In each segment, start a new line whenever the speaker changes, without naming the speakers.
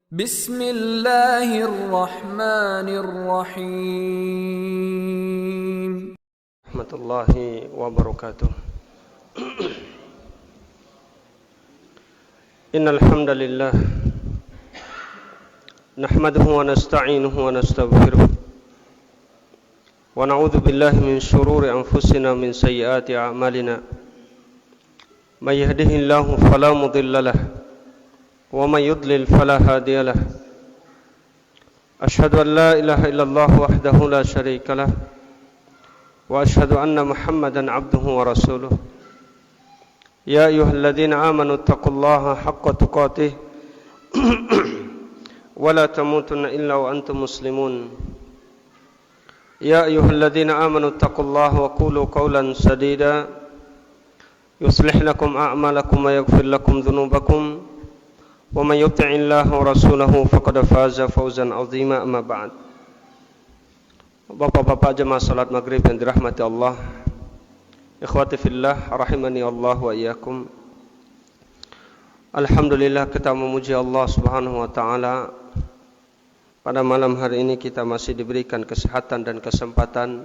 Bismillahirrahmanirrahim.
Warahmatullahi wabarakatuh. Innal hamdalillah nahmaduhu wa nasta'inuhu wa nastaghfiruh wa na'udzu billahi min shururi anfusina min sayyiati a'malina. May yahdihillahu fala mudilla lahu wa may yudlil fala hadiya lahu. Asyhadu an la ilaha illallah wahdahu la syarika lahu wa asyhadu anna Muhammadan abduhu wa rasuluh. Ya ayyuhalladzina amanu taqullaha haqqa tuqatih wa la tamutunna illa wa antum muslimun. Ya ayyuhalladzina amanu taqullaha wa qulu qawlan sadida yuslih lakum a'malakum wa yaghfir lakum dhunubakum wa man yuti'illaha wa rasulahu faqad faza fawzan 'azima. Amma ba'd. Bapak-bapak jemaah salat maghrib yang dirahmati Allah, ikhwati fillah rahimani Allah wa iyyakum. Alhamdulillah, kita memuji Allah Subhanahu wa taala. Pada malam hari ini kita masih diberikan kesehatan dan kesempatan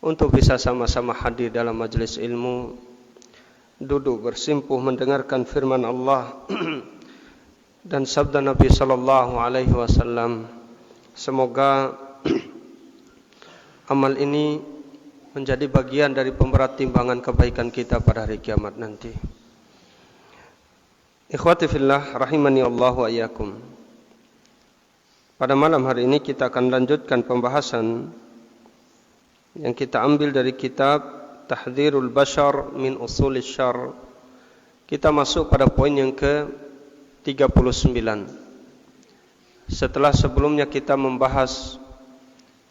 untuk bisa sama-sama hadir dalam majelis ilmu, duduk bersimpuh mendengarkan firman Allah dan sabda Nabi sallallahu alaihi wasallam. Semoga amal ini menjadi bagian dari pemberat timbangan kebaikan kita pada hari kiamat nanti. Ikhwati fillah rahimani Allah wa iyyakum. Pada malam hari ini kita akan lanjutkan pembahasan yang kita ambil dari kitab Tahdhirul Bashar min Usulis Syarr. Kita masuk pada poin yang ke-39. Setelah sebelumnya kita membahas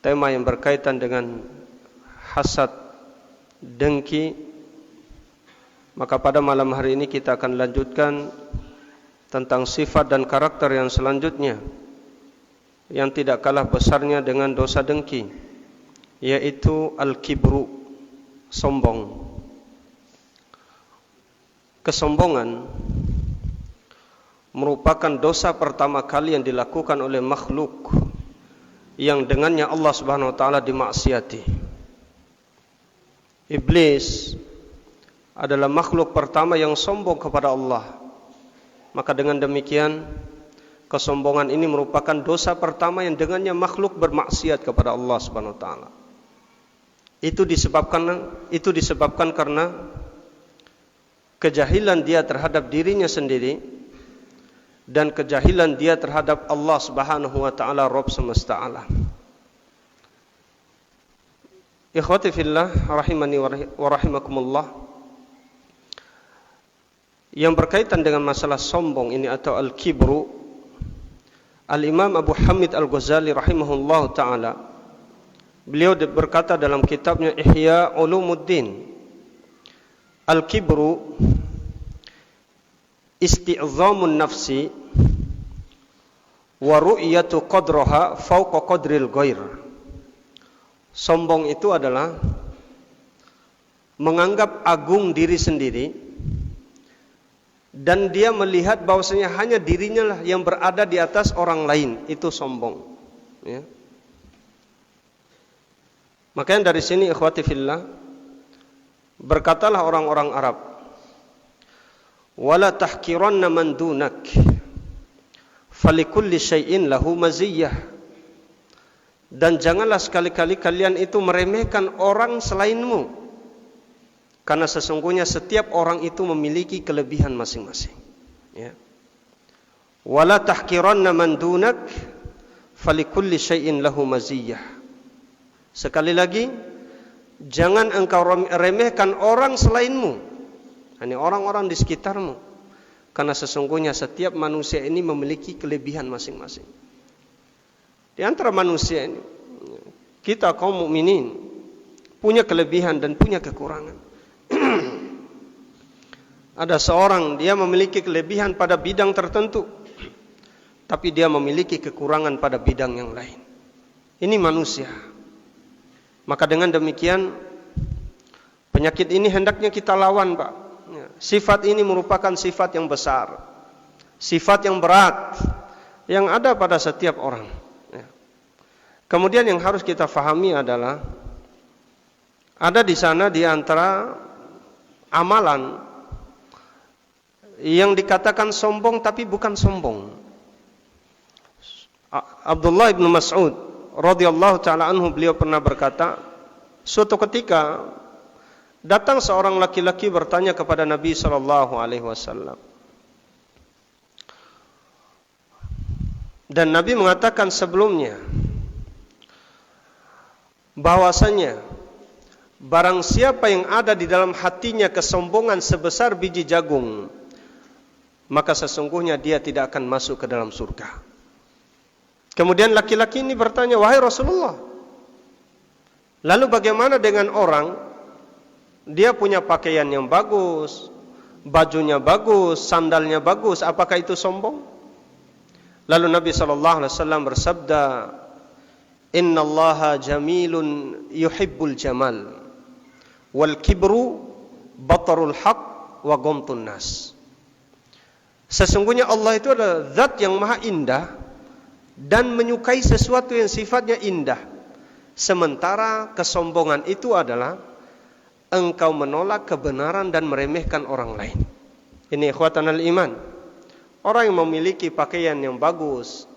tema yang berkaitan dengan hasad, dengki, maka pada malam hari ini kita akan lanjutkan tentang sifat dan karakter yang selanjutnya yang tidak kalah besarnya dengan dosa dengki, yaitu al-kibru, sombong. Kesombongan merupakan dosa pertama kali yang dilakukan oleh makhluk yang dengannya Allah Subhanahu wa taala dimaksiati. Iblis adalah makhluk pertama yang sombong kepada Allah. Maka dengan demikian, kesombongan ini merupakan dosa pertama yang dengannya makhluk bermaksiat kepada Allah Subhanahu wa taala. Itu disebabkan karena kejahilan dia terhadap dirinya sendiri dan kejahilan dia terhadap Allah Subhanahu wa taala, Rabb semesta alam. Ikhwati fillah rahimani wa rahimakumullah. Yang berkaitan dengan masalah sombong ini atau al-kibru, Al-Imam Abu Hamid Al-Ghazali rahimahullah ta'ala, beliau berkata dalam kitabnya Ihya Ulumuddin, al-kibru isti'zamun nafsi wa ru'yatu qadraha fawqa qadril ghair. Sombong itu adalah menganggap agung diri sendiri dan dia melihat bahwasanya hanya dirinya lah yang berada di atas orang lain. Itu sombong, ya. Makanya dari sini ikhwati fillah, berkatalah orang-orang Arab, wala tahkiranna man dunak falikulli syai'in lahu maziyyah. Dan janganlah sekali-kali kalian itu meremehkan orang selainmu, karena sesungguhnya setiap orang itu memiliki kelebihan masing-masing, ya. Wala tahkiranna man dunak falikulli syai'in lahu maziyyah. Sekali lagi, jangan engkau remehkan orang selainmu, hanya orang-orang di sekitarmu, karena sesungguhnya setiap manusia ini memiliki kelebihan masing-masing. Di antara manusia ini, kita kaum mukminin punya kelebihan dan punya kekurangan. Ada seorang, dia memiliki kelebihan pada bidang tertentu, tapi dia memiliki kekurangan pada bidang yang lain. Ini manusia. Maka dengan demikian, penyakit ini hendaknya kita lawan, Pak. Sifat ini merupakan sifat yang besar, sifat yang berat, yang ada pada setiap orang. Kemudian yang harus kita fahami adalah ada di sana di antara amalan yang dikatakan sombong tapi bukan sombong. Abdullah bin Mas'ud radhiyallahu taala anhu, beliau pernah berkata, suatu ketika datang seorang laki-laki bertanya kepada Nabi sallallahu alaihi wasallam. Dan Nabi mengatakan sebelumnya bahwasanya barang siapa yang ada di dalam hatinya kesombongan sebesar biji jagung, maka sesungguhnya dia tidak akan masuk ke dalam surga. Kemudian laki-laki ini bertanya, wahai Rasulullah, lalu bagaimana dengan orang, dia punya pakaian yang bagus, bajunya bagus, sandalnya bagus, apakah itu sombong? Lalu Nabi SAW bersabda, Innallaha jamilun yuhibbul jamal, wal kibru batarul haq wa ghamtun nas. Sesungguhnya Allah itu adalah zat yang maha indah dan menyukai sesuatu yang sifatnya indah. Sementara kesombongan itu adalah engkau menolak kebenaran dan meremehkan orang lain. Ini ikhwatanal iman. Orang yang memiliki pakaian yang bagus,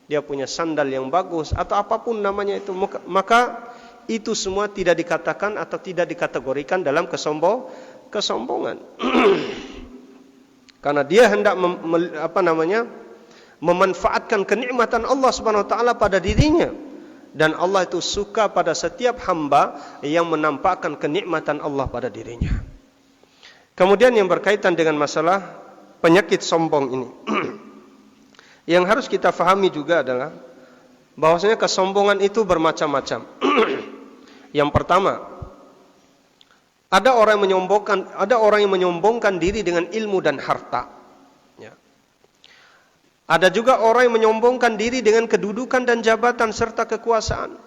dia punya sandal yang bagus atau apapun namanya itu, maka itu semua tidak dikatakan atau tidak dikategorikan dalam kesombongan. Karena dia hendak memanfaatkan kenikmatan Allah Subhanahu wa taala pada dirinya, dan Allah itu suka pada setiap hamba yang menampakkan kenikmatan Allah pada dirinya. Kemudian yang berkaitan dengan masalah penyakit sombong ini, yang harus kita fahami juga adalah bahwasanya kesombongan itu bermacam-macam. Yang pertama, ada orang yang menyombongkan diri dengan ilmu dan harta. Ya. Ada juga orang yang menyombongkan diri dengan kedudukan dan jabatan serta kekuasaan.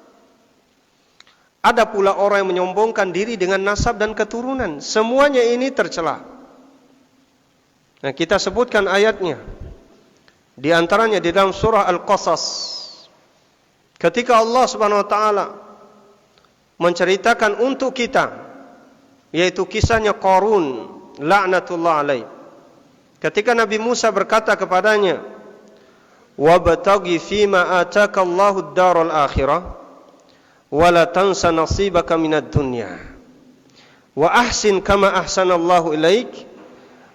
Ada pula orang yang menyombongkan diri dengan nasab dan keturunan. Semuanya ini tercela. Nah, kita sebutkan ayatnya. Di antaranya di dalam surah Al-Qasas, ketika Allah Subhanahu wa taala menceritakan untuk kita, yaitu kisahnya Qarun laknatullah alaih. Ketika Nabi Musa berkata kepadanya, "Wabtaghi fima ataka Allahu ad-daral akhirah wa la tansa nasibaka minad dunya wa ahsin kama ahsanallahu ilaik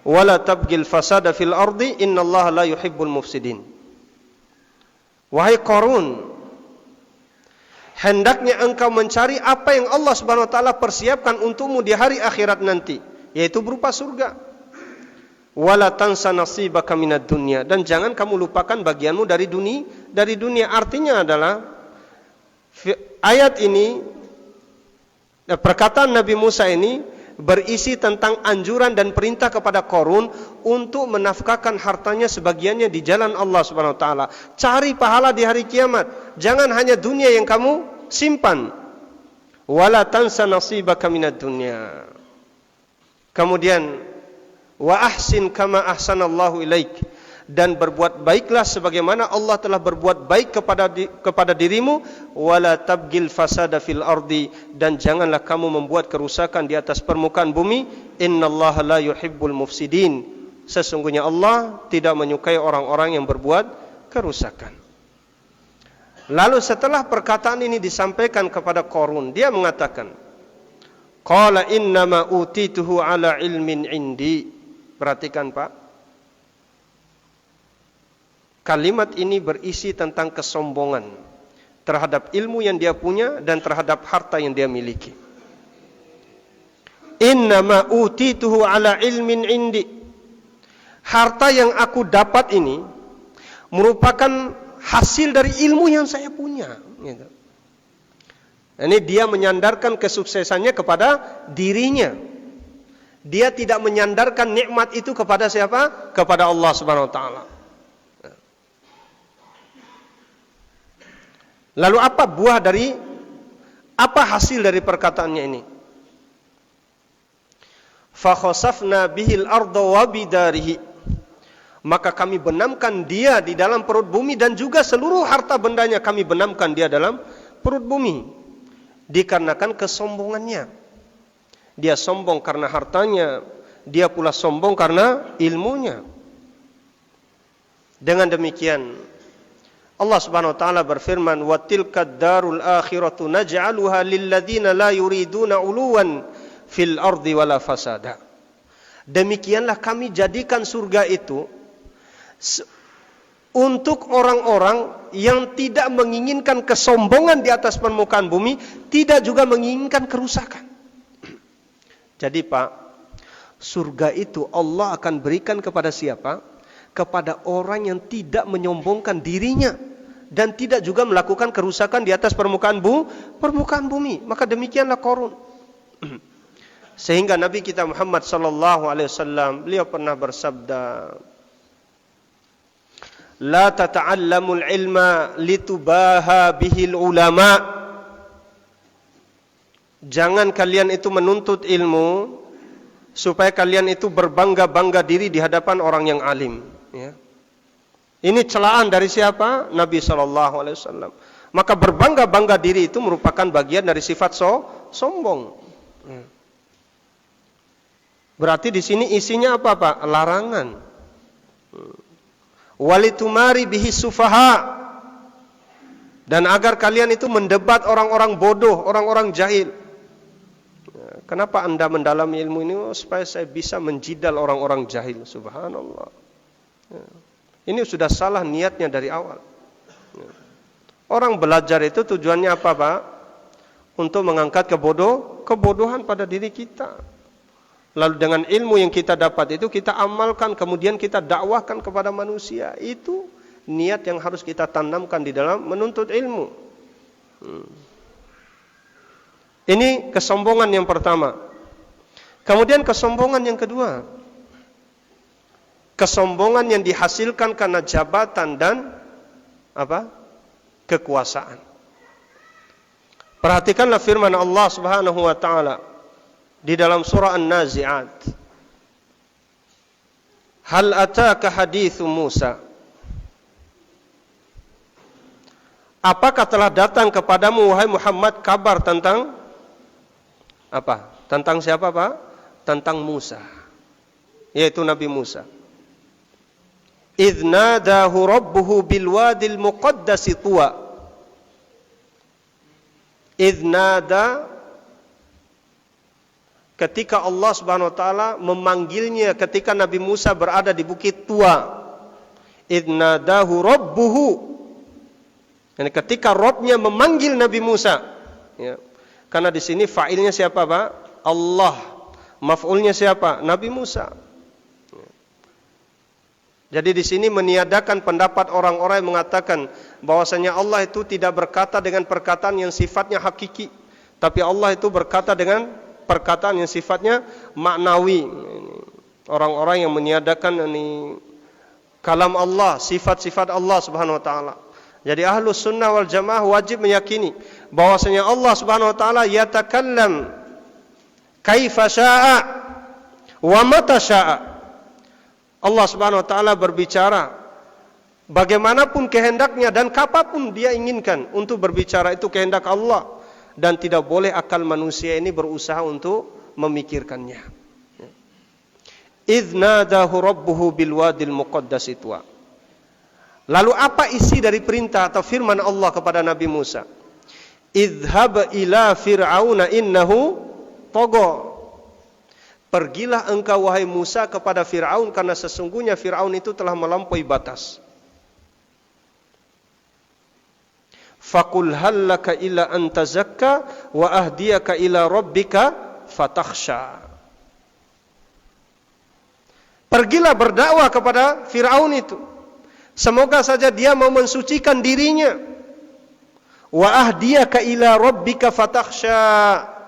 wala tabgil fasada fil ardi innallaha la yuhibbul mufsidin." Wahai Qarun, hendaknya engkau mencari apa yang Allah Subhanahu wa taala persiapkan untukmu di hari akhirat nanti, yaitu berupa surga. Wala tansa nasibaka minad dunya, dan jangan kamu lupakan bagianmu dari dunia. Artinya adalah ayat ini, perkataan Nabi Musa ini berisi tentang anjuran dan perintah kepada Qarun untuk menafkahkan hartanya sebagiannya di jalan Allah Subhanahu wa taala. Cari pahala di hari kiamat. Jangan hanya dunia yang kamu simpan. Wala tansa nasibaka minad dunya. Kemudian wa ahsin kama ahsanallahu ilaik, dan berbuat baiklah sebagaimana Allah telah berbuat baik kepada dirimu. Wala tabgil fasada fil ardi, dan janganlah kamu membuat kerusakan di atas permukaan bumi. Innallaha la yuhibbul mufsidin, sesungguhnya Allah tidak menyukai orang-orang yang berbuat kerusakan. Lalu setelah perkataan ini disampaikan kepada Qarun, dia mengatakan, qala innama utituhu ala ilmin indi. Perhatikan Pak, kalimat ini berisi tentang kesombongan terhadap ilmu yang dia punya dan terhadap harta yang dia miliki. Innama utituhu ala ilmin indi. Harta yang aku dapat ini merupakan hasil dari ilmu yang saya punya. Ini dia menyandarkan kesuksesannya kepada dirinya. Dia tidak menyandarkan nikmat itu kepada siapa? Kepada Allah Subhanahu wa taala. Lalu apa hasil dari perkataannya ini? Fa khasafna bihil arda wa bidarihi maka kami benamkan dia di dalam perut bumi, dan juga seluruh harta bendanya kami benamkan dia dalam perut bumi. Dikarenakan kesombongannya. Dia sombong karena hartanya, dia pula sombong karena ilmunya. Dengan demikian Allah Subhanahu wa taala berfirman, "Wa tilkad darul akhiratu naj'aluha lil ladzina la yuriduna 'uluwan fil ardi wala fasada." Demikianlah kami jadikan surga itu untuk orang-orang yang tidak menginginkan kesombongan di atas permukaan bumi, tidak juga menginginkan kerusakan. Jadi Pak, surga itu Allah akan berikan kepada siapa? Kepada orang yang tidak menyombongkan dirinya dan tidak juga melakukan kerusakan di atas permukaan bumi. Maka demikianlah Qarun. Sehingga Nabi kita Muhammad sallallahu alaihi wasallam, beliau pernah bersabda, "La tata'allamul ilma litubaha bihil ulama." Jangan kalian itu menuntut ilmu supaya kalian itu berbangga-bangga diri di hadapan orang yang alim, ya. Ini celaan dari siapa? Nabi SAW. Maka berbangga-bangga diri itu merupakan bagian dari sifat sombong. Berarti di sini isinya apa Pak? Larangan. Walitumari bihi sufaha, dan agar kalian itu mendebat orang-orang bodoh, orang-orang jahil. Kenapa Anda mendalami ilmu ini? Supaya saya bisa menjidal orang-orang jahil. Subhanallah. Ini sudah salah niatnya dari awal. Orang belajar itu tujuannya apa Pak? Untuk mengangkat kebodohan pada diri kita. Lalu dengan ilmu yang kita dapat itu kita amalkan, kemudian kita dakwahkan kepada manusia. Itu niat yang harus kita tanamkan di dalam menuntut ilmu. Ini kesombongan yang pertama. Kemudian kesombongan yang kedua. Kesombongan yang dihasilkan karena jabatan dan kekuasaan. Perhatikanlah firman Allah Subhanahu wa taala di dalam surah An-Nazi'at. Hal ataka hadithu Musa? Apakah telah datang kepadamu wahai Muhammad kabar tentang apa? Tentang siapa Pak? Tentang Musa, yaitu Nabi Musa. Idh nadahu rabbuhu bil wadil muqaddasi tuwa. Idh nada, ketika Allah Subhanahu wa taala memanggilnya ketika Nabi Musa berada di bukit Tua. Idh nadahu rabbuhu. Yani ketika Rabbnya memanggil Nabi Musa, ya. Karena di sini fa'ilnya siapa Pak? Allah. Maf'ulnya siapa? Nabi Musa. Jadi di sini meniadakan pendapat orang-orang yang mengatakan bahwasanya Allah itu tidak berkata dengan perkataan yang sifatnya hakiki, tapi Allah itu berkata dengan perkataan yang sifatnya maknawi. Orang-orang yang meniadakan ini kalam Allah, sifat-sifat Allah Subhanahu wa taala. Jadi Ahlus Sunnah wal Jamaah wajib meyakini bahwasanya Allah Subhanahu wa taala yatakallam kaifa syaa wa mata syaa. Allah Subhanahu wa taala berbicara bagaimanapun kehendaknya dan kapanpun dia inginkan untuk berbicara, itu kehendak Allah, dan tidak boleh akal manusia ini berusaha untuk memikirkannya. Idz nadahu rabbuhu bil wadil muqaddasi tuwa. Lalu apa isi dari perintah atau firman Allah kepada Nabi Musa? Idhhab ila fir'auna innahu tagha. Pergilah engkau wahai Musa kepada Fir'aun, karena sesungguhnya Fir'aun itu telah melampaui batas. Faqul hal laka ila an tazakka wa ahdiyaka ila rabbika fatakhsha. Pergilah berdakwah kepada Fir'aun itu. Semoga saja dia mau mensucikan dirinya. Wa ahdiyaka ila rabbika fatakhsha.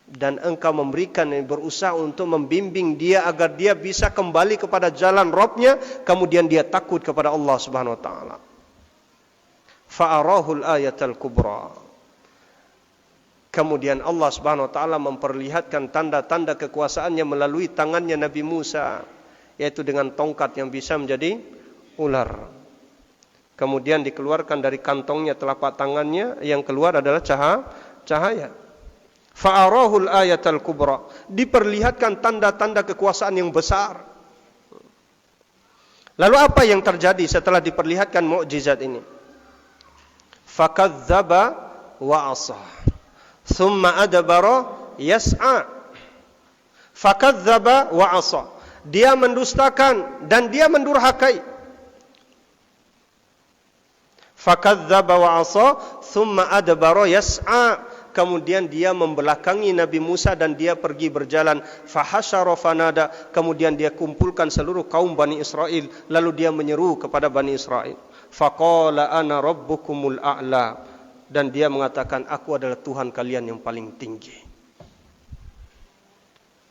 Dan engkau memberikan, berusaha untuk membimbing dia agar dia bisa kembali kepada jalan Rabbnya, kemudian dia takut kepada Allah Subhanahu wa taala. Fa'arahul ayatal kubra. Kemudian Allah Subhanahu wa taala memperlihatkan tanda-tanda kekuasaannya melalui tangannya Nabi Musa yaitu dengan tongkat yang bisa menjadi ular. Kemudian dikeluarkan dari kantongnya telapak tangannya, yang keluar adalah cahaya. Fa'arahul ayatal kubra, diperlihatkan tanda-tanda kekuasaan yang besar. Lalu apa yang terjadi setelah diperlihatkan mukjizat ini? Fakadzdzaba wa asa, tsumma adbara yas'a. Fakadzdzaba wa asa, dia mendustakan dan dia mendurhakai. Fakadzdzaba wa asa, tsumma adbara yas'a, kemudian dia membelakangi Nabi Musa dan dia pergi berjalan. Fahasyara fanada, kemudian dia kumpulkan seluruh kaum Bani Israel, lalu dia menyeru kepada Bani Israel. Faqala ana rabbukumul a'la, dan dia mengatakan, aku adalah Tuhan kalian yang paling tinggi.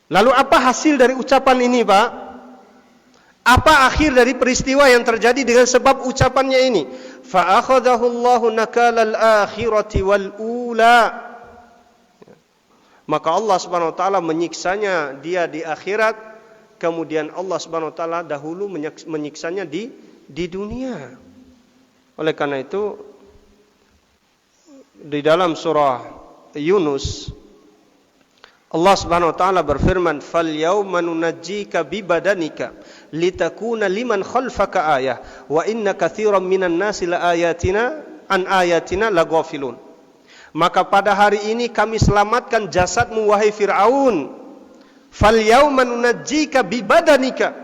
Lalu apa hasil dari ucapan ini, Pak? Apa akhir dari peristiwa yang terjadi dengan sebab ucapannya ini? Fa akhadhahu Allahu nakalal akhirati wal ula, maka Allah Subhanahu wa taala menyiksanya dia di akhirat, kemudian Allah Subhanahu wa taala dahulu menyiksanya di dunia. Oleh karena itu di dalam surah Yunus Allah Subhanahu wa taala berfirman, "Fal yauma nunajjika bi badanika litakuna liman khalfaka ayah wa inna katsiran minan nasi la ayatina an ayatina laghafilun." Maka pada hari ini kami selamatkan jasadmu wahai Fir'aun. Fal yauma nunajjika bi badanika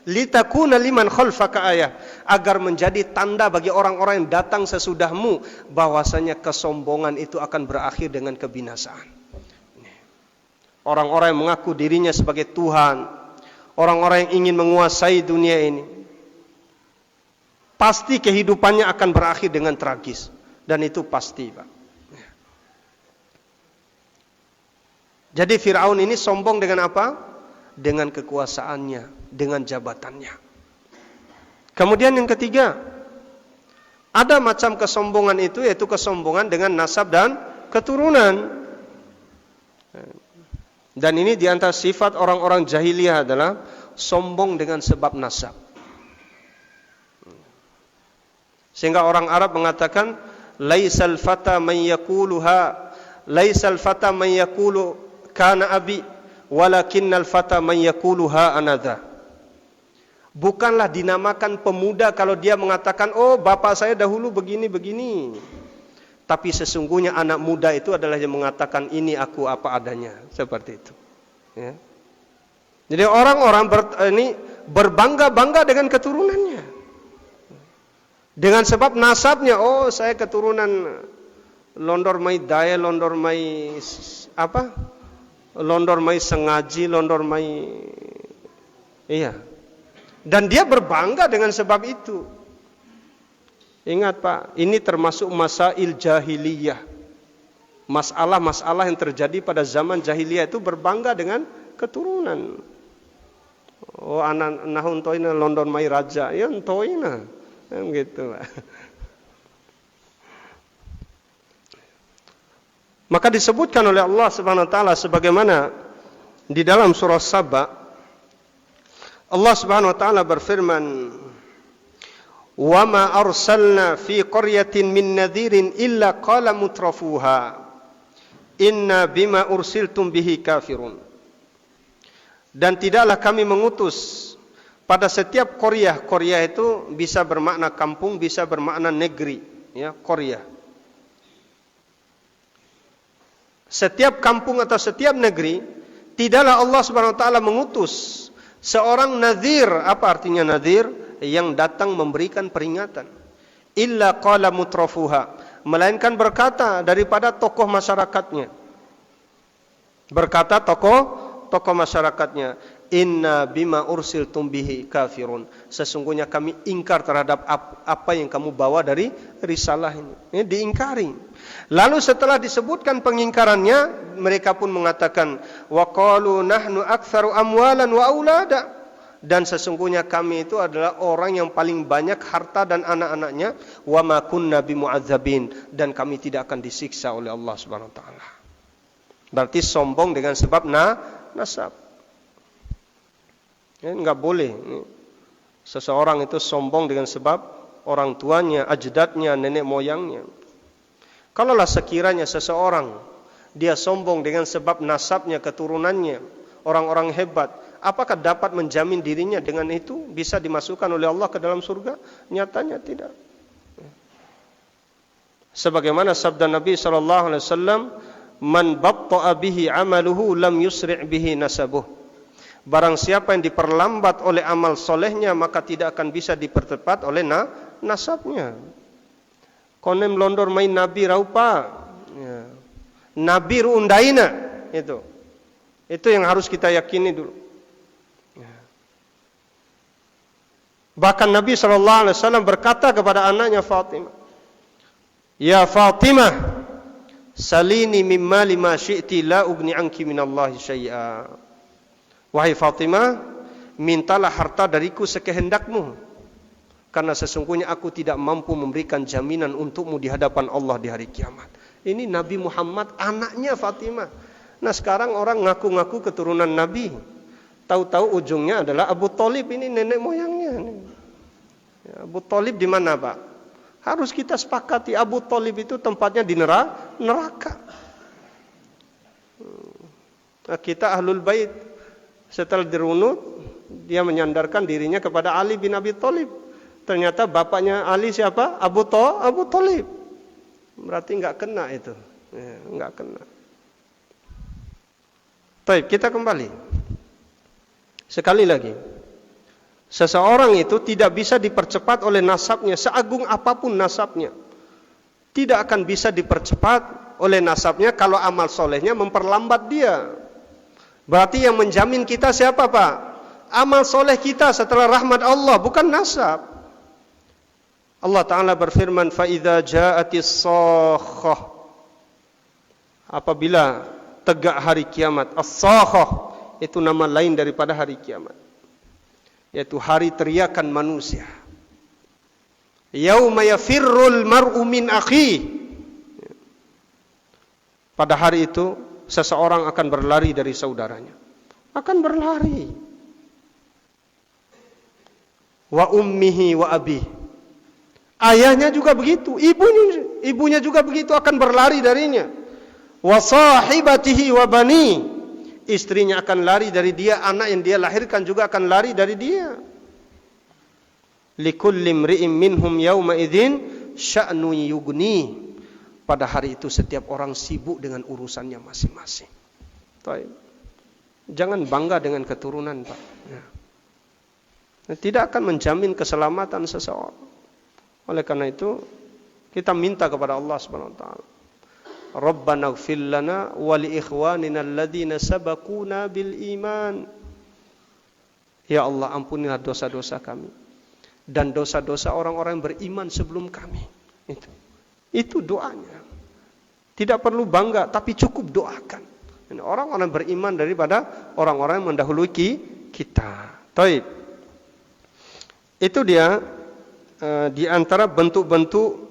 litakuna liman khalfaka ayah, agar menjadi tanda bagi orang-orang yang datang sesudahmu bahwasanya kesombongan itu akan berakhir dengan kebinasaan. Orang-orang yang mengaku dirinya sebagai Tuhan, orang-orang yang ingin menguasai dunia ini, pasti kehidupannya akan berakhir dengan tragis. Dan itu pasti, Pak. Jadi Fir'aun ini sombong dengan apa? Dengan kekuasaannya, dengan jabatannya. Kemudian yang ketiga, ada macam kesombongan itu, yaitu kesombongan dengan nasab dan keturunan. Dan ini diantara sifat orang-orang jahiliyah adalah sombong dengan sebab nasab. Sehingga orang Arab mengatakan, laisal fata man yaquluha, laisal fata man yaqulu kana abi, walakinnal fata man yaquluha anadha. Bukanlah dinamakan pemuda kalau dia mengatakan, oh bapak saya dahulu begini-begini. Tapi sesungguhnya anak muda itu adalah yang mengatakan, ini aku apa adanya. Seperti itu. Ya. Jadi orang-orang ini berbangga-bangga dengan keturunannya. Dengan sebab nasabnya, oh saya keturunan Londor Mai Daya, Londor Mai apa? Londor Mai Sengaji, Londor Mai, iya. Dan dia berbangga dengan sebab itu. Ingat Pak, ini termasuk masail jahiliyah. Masalah-masalah yang terjadi pada zaman jahiliyah itu berbangga dengan keturunan. Oh anak nahun toina London Mai Raja, ya toina, gitu Pak. Maka disebutkan oleh Allah Subhanahu wa taala sebagaimana di dalam surah Saba, Allah Subhanahu wa taala berfirman, "Wa ma arsalna fi qaryatin min nadhirin illa qala mutrafuha inna bima ursiltum bihi kafirun." Dan tidaklah kami mengutus pada setiap qaryah. Qaryah itu bisa bermakna kampung, bisa bermakna negeri, ya, qaryah. Setiap kampung atau setiap negeri, tidaklah Allah Subhanahu wa taala mengutus seorang nadhir. Apa artinya nadhir? Yang datang memberikan peringatan. Illa qala mutrafuha, melainkan berkata daripada tokoh masyarakatnya. Berkata tokoh masyarakatnya, inna bima ursiltum bihi kafirun. Sesungguhnya kami ingkar terhadap apa yang kamu bawa dari risalah ini. Ini diingkari. Lalu setelah disebutkan pengingkarannya, mereka pun mengatakan, wa qalu nahnu aktsaru amwalan wa aulada. Dan sesungguhnya kami itu adalah orang yang paling banyak harta dan anak-anaknya, wa ma kunna bimu'adzabin, dan kami tidak akan disiksa oleh Allah Subhanahu wa taala. Berarti sombong dengan sebab nasab. Enggak boleh seseorang itu sombong dengan sebab orang tuanya, ajdadnya, nenek moyangnya. Kalaulah sekiranya seseorang dia sombong dengan sebab nasabnya, keturunannya, orang-orang hebat, apakah dapat menjamin dirinya dengan itu bisa dimasukkan oleh Allah ke dalam surga? Nyatanya tidak. Sebagaimana sabda Nabi SAW, "Man batta'a bihi amaluhu lam yusri' bihi nasabuh." Barang siapa yang diperlambat oleh amal solehnya, maka tidak akan bisa dipercepat oleh nasabnya. Konem londor main nabi raupa, ya. Nabi ruundaina, itu yang harus kita yakini dulu. Ya. Bahkan Nabi SAW berkata kepada anaknya Fatimah, "Ya Fatimah, salini mimma lima syi'ti la ugni anki minallahi syai'a." Wahai Fatimah, mintalah harta dariku sekehendakmu, karena sesungguhnya aku tidak mampu memberikan jaminan untukmu di hadapan Allah di hari kiamat. Ini Nabi Muhammad, anaknya Fatimah. Nah sekarang orang ngaku-ngaku keturunan Nabi, tahu-tahu ujungnya adalah Abu Thalib, ini nenek moyangnya. Ya, Abu Thalib di mana, Pak? Harus kita sepakati Abu Thalib itu tempatnya di neraka. Nah, kita Ahlul Bait, setelah dirunut, dia menyandarkan dirinya kepada Ali bin Abi Thalib. Ternyata bapaknya Ali siapa? Abu Thalib. Berarti enggak kena itu. Ya, enggak kena. Baik, kita kembali. Sekali lagi. Seseorang itu tidak bisa dipercepat oleh nasabnya, seagung apapun nasabnya. Tidak akan bisa dipercepat oleh nasabnya kalau amal solehnya memperlambat dia. Berarti yang menjamin kita siapa, Pak? Amal soleh kita setelah rahmat Allah, bukan nasab. Allah Ta'ala berfirman, فَإِذَا جَاءَتِ الصَّاخَّةُ, apabila tegak hari kiamat. As-sakhah itu nama lain daripada hari kiamat, yaitu hari teriakan manusia. Yauma yafirrul mar'u min akhi. Pada hari itu seseorang akan berlari dari saudaranya. Akan berlari. Wa ummihi wa abih. Ayahnya juga begitu, ibunya juga begitu, akan berlari darinya. Wa sahibatihi wa bani. Istrinya akan lari dari dia, anak yang dia lahirkan juga akan lari dari dia. Likulli imri'in minhum yawma idzin sya'nu yughni. Pada hari itu setiap orang sibuk dengan urusannya masing-masing. Jangan bangga dengan keturunan, Pak. Ya. Tidak akan menjamin keselamatan seseorang. Oleh karena itu kita minta kepada Allah Subhanahu wa taala, Rabbana ighfir lana wa li ikhwanina alladhina sabaquna bil iman. Ya Allah, ampunilah dosa-dosa kami dan dosa-dosa orang-orang yang beriman sebelum kami. Itu doanya. Tidak perlu bangga, tapi cukup doakan. Orang-orang beriman daripada orang-orang yang mendahului kita. Taib. Itu dia di antara bentuk-bentuk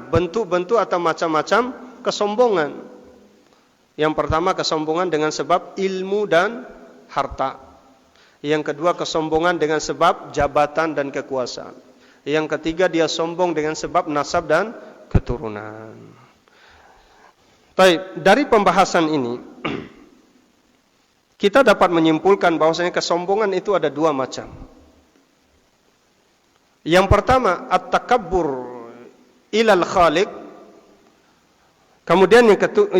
bentuk-bentuk atau macam-macam kesombongan. Yang pertama, kesombongan dengan sebab ilmu dan harta. Yang kedua, kesombongan dengan sebab jabatan dan kekuasaan. Yang ketiga, dia sombong dengan sebab nasab dan keturunan. Baik, dari pembahasan ini kita dapat menyimpulkan bahwasanya kesombongan itu ada dua macam. Yang pertama, at-takabbur ilal khaliq. Kemudian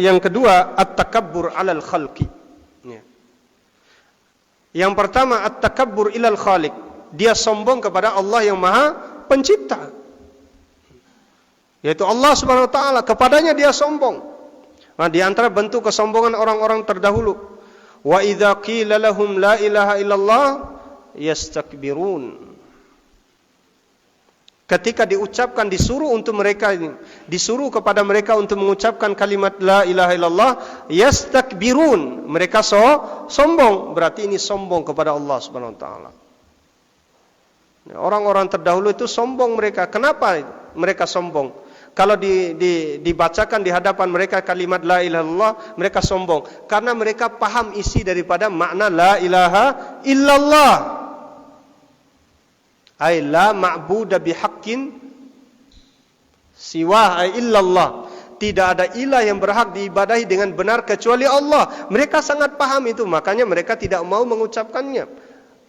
yang kedua, at-takabbur alal khalqi. Yang pertama, at-takabbur ilal khaliq. Dia sombong kepada Allah yang Maha Pencipta, yaitu Allah Subhanahu wa taala. Kepadanya dia sombong. Nah, di antara bentuk kesombongan orang-orang terdahulu, wa idza qila lahum la ilaha illallah yastakbirun. Ketika diucapkan, disuruh kepada mereka untuk mengucapkan kalimat la ilaha illallah, yastakbirun, mereka sombong. Berarti ini sombong kepada Allah Subhanahu wa taala. Orang-orang terdahulu itu sombong mereka. Kenapa mereka sombong? Kalau dibacakan di hadapan mereka kalimat la ilaha illallah, mereka sombong karena mereka paham isi daripada makna la ilaha illallah. Ai la ma'budu bihaqqin siwa illallah. Tidak ada ilah yang berhak diibadahi dengan benar kecuali Allah. Mereka sangat paham itu, makanya mereka tidak mau mengucapkannya.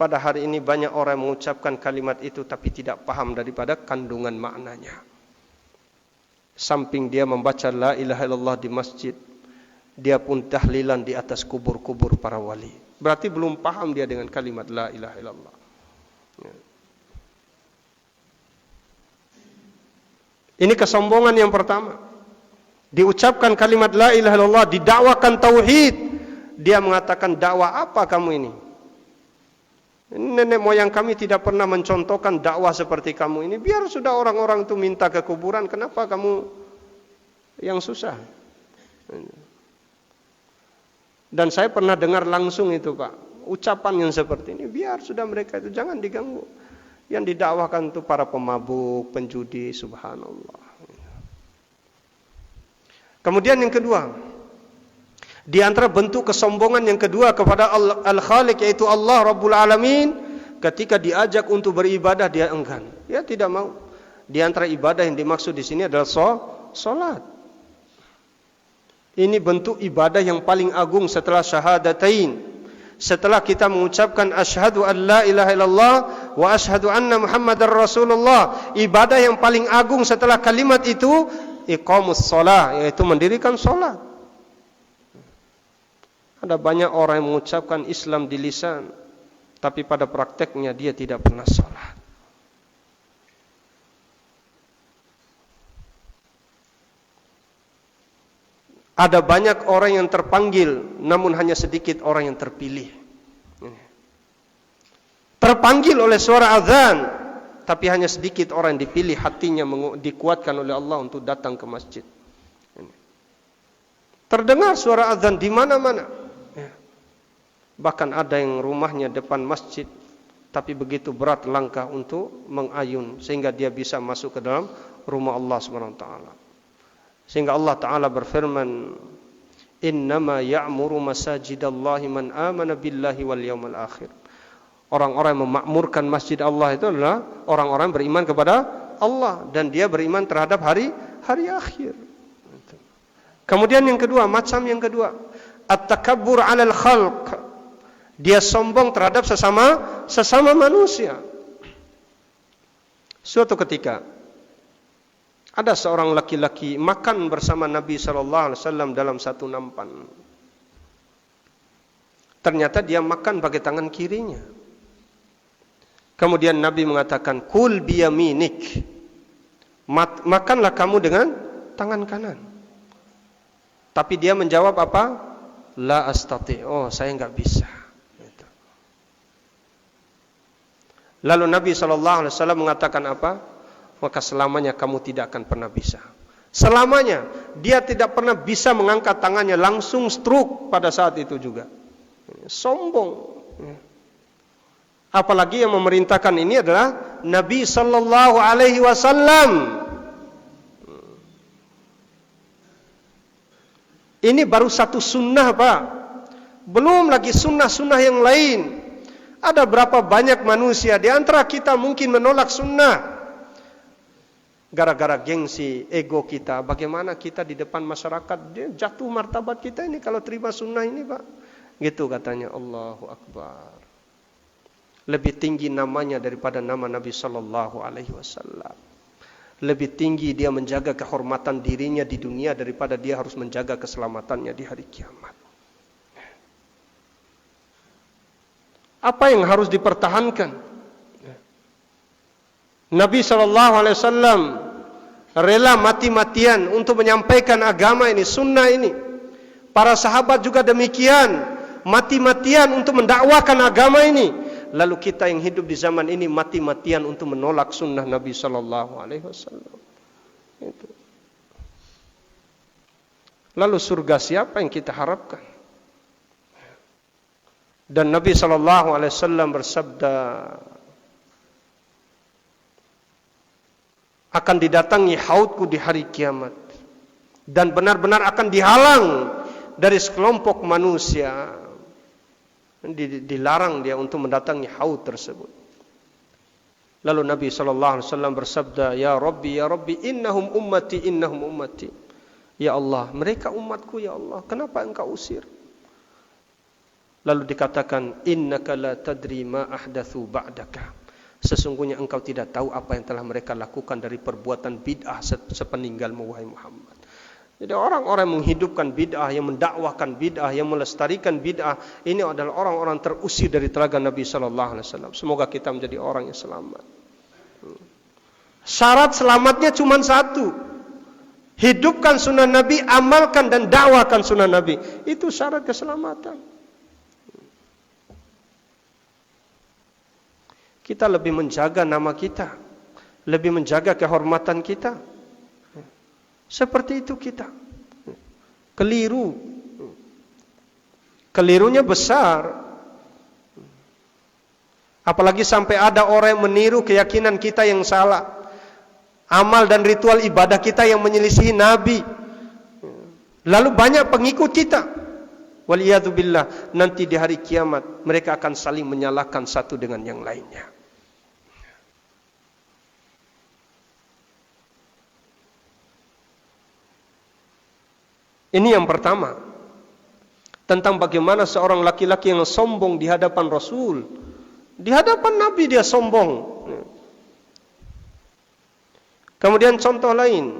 Pada hari ini banyak orang yang mengucapkan kalimat itu tapi tidak paham daripada kandungan maknanya. Samping dia membaca la ilaha illallah di masjid, dia pun tahlilan di atas kubur-kubur para wali. Berarti belum paham dia dengan kalimat la ilaha illallah. Ini kesombongan yang pertama. Diucapkan kalimat la ilaha illallah, didakwakan tauhid, dia mengatakan dakwah apa kamu ini? Nenek moyang kami tidak pernah mencontohkan dakwah seperti kamu ini. Biar sudah orang-orang itu minta ke kuburan, kenapa kamu yang susah? Dan saya pernah dengar langsung itu Pak, ucapan yang seperti ini. Biar sudah mereka itu, jangan diganggu. Yang didakwakan itu para pemabuk, penjudi, subhanallah. Kemudian yang kedua, di antara bentuk kesombongan yang kedua kepada Al-Khaliq, yaitu Allah Rabbul Alamin, ketika diajak untuk beribadah dia enggan. Dia tidak mau. Di antara ibadah yang dimaksud di sini adalah salat. Ini bentuk ibadah yang paling agung setelah syahadatain. Setelah kita mengucapkan asyhadu an la ilaha illallah wa asyhadu anna Muhammadar Rasulullah, ibadah yang paling agung setelah kalimat itu iqamus shalah, yaitu mendirikan salat. Ada banyak orang yang mengucapkan Islam di lisan, tapi pada prakteknya dia tidak pernah salat. Ada banyak orang yang terpanggil, namun hanya sedikit orang yang terpilih. Terpanggil oleh suara azan, tapi hanya sedikit orang yang dipilih, hatinya dikuatkan oleh Allah untuk datang ke masjid. Terdengar suara azan di mana-mana. Bahkan ada yang rumahnya depan masjid, tapi begitu berat langkah untuk mengayun sehingga dia bisa masuk ke dalam rumah Allah SWT. Sehingga Allah Ta'ala berfirman, innama ya'muru masajidallahi man amana billahi wal yawmal akhir. Orang-orang yang memakmurkan masjid Allah itu adalah orang-orang yang beriman kepada Allah dan dia beriman terhadap hari akhir. Kemudian yang kedua, macam yang kedua, at-takabbur 'alal khalq. Dia sombong terhadap sesama manusia. Suatu ketika ada seorang laki-laki makan bersama Nabi SAW dalam satu nampan. Ternyata dia makan pakai tangan kirinya. Kemudian Nabi mengatakan, kul biyaminik, makanlah kamu dengan tangan kanan. Tapi dia menjawab apa? La astati, oh saya enggak bisa. Lalu Nabi SAW mengatakan apa? Maka selamanya kamu tidak akan pernah bisa. Selamanya dia tidak pernah bisa mengangkat tangannya, langsung stroke pada saat itu juga. Sombong. Apalagi yang memerintahkan ini adalah Nabi Sallallahu Alaihi Wasallam. Ini baru satu sunnah Pak. Belum lagi sunnah-sunnah yang lain. Ada berapa banyak manusia di antara kita mungkin menolak sunnah gara-gara gengsi, ego kita. Bagaimana kita di depan masyarakat, dia jatuh martabat kita ini kalau terima sunnah ini Pak. Gitu katanya, Allahu Akbar. Lebih tinggi namanya daripada nama Nabi Sallallahu Alaihi Wasallam. Lebih tinggi dia menjaga kehormatan dirinya di dunia daripada dia harus menjaga keselamatannya di hari kiamat. Apa yang harus dipertahankan? Nabi SAW rela mati-matian untuk menyampaikan agama ini, sunnah ini. Para sahabat juga demikian, mati-matian untuk mendakwakan agama ini. Lalu kita yang hidup di zaman ini mati-matian untuk menolak sunnah Nabi SAW. Itu. Lalu surga siapa yang kita harapkan? Dan Nabi SAW bersabda, akan didatangi haudku di hari kiamat, dan benar-benar akan dihalang dari sekelompok manusia. Dilarang dia untuk mendatangi haud tersebut. Lalu Nabi SAW bersabda, Ya Rabbi, innahum ummati. Ya Allah, mereka umatku ya Allah, kenapa engkau usir? Lalu dikatakan, Innaka la tadri ma ahdathu ba'daka. Sesungguhnya engkau tidak tahu apa yang telah mereka lakukan dari perbuatan bid'ah sepeninggalmu wahai Muhammad. Jadi orang-orang yang menghidupkan bid'ah, yang mendakwahkan bid'ah, yang melestarikan bid'ah, ini adalah orang-orang terusir dari telaga Nabi SAW. Semoga kita menjadi orang yang selamat. Syarat selamatnya cuma satu. Hidupkan sunnah Nabi, amalkan dan dakwahkan sunnah Nabi. Itu syarat keselamatan. Kita lebih menjaga nama kita, lebih menjaga kehormatan kita. Seperti itu kita. Keliru. Kelirunya besar. Apalagi sampai ada orang yang meniru keyakinan kita yang salah. Amal dan ritual ibadah kita yang menyelisihi Nabi. Lalu banyak pengikut kita. Waliyadzubillah, nanti di hari kiamat mereka akan saling menyalahkan satu dengan yang lainnya. Ini yang pertama, tentang bagaimana seorang laki-laki yang sombong di hadapan Rasul, di hadapan Nabi dia sombong. Kemudian contoh lain,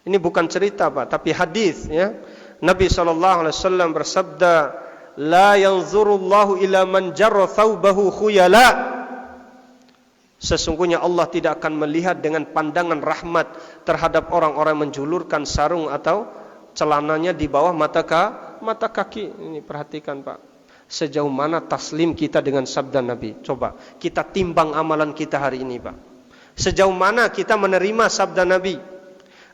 ini bukan cerita Pak, tapi hadis ya. Nabi SAW bersabda, La yanzurullahu ila man jarra thawbahu khuyala. Sesungguhnya Allah tidak akan melihat dengan pandangan rahmat terhadap orang-orang yang menjulurkan sarung atau celananya di bawah mata kaki. Ini perhatikan Pak, sejauh mana taslim kita dengan sabda Nabi. Coba kita timbang amalan kita hari ini Pak. Sejauh mana kita menerima sabda Nabi.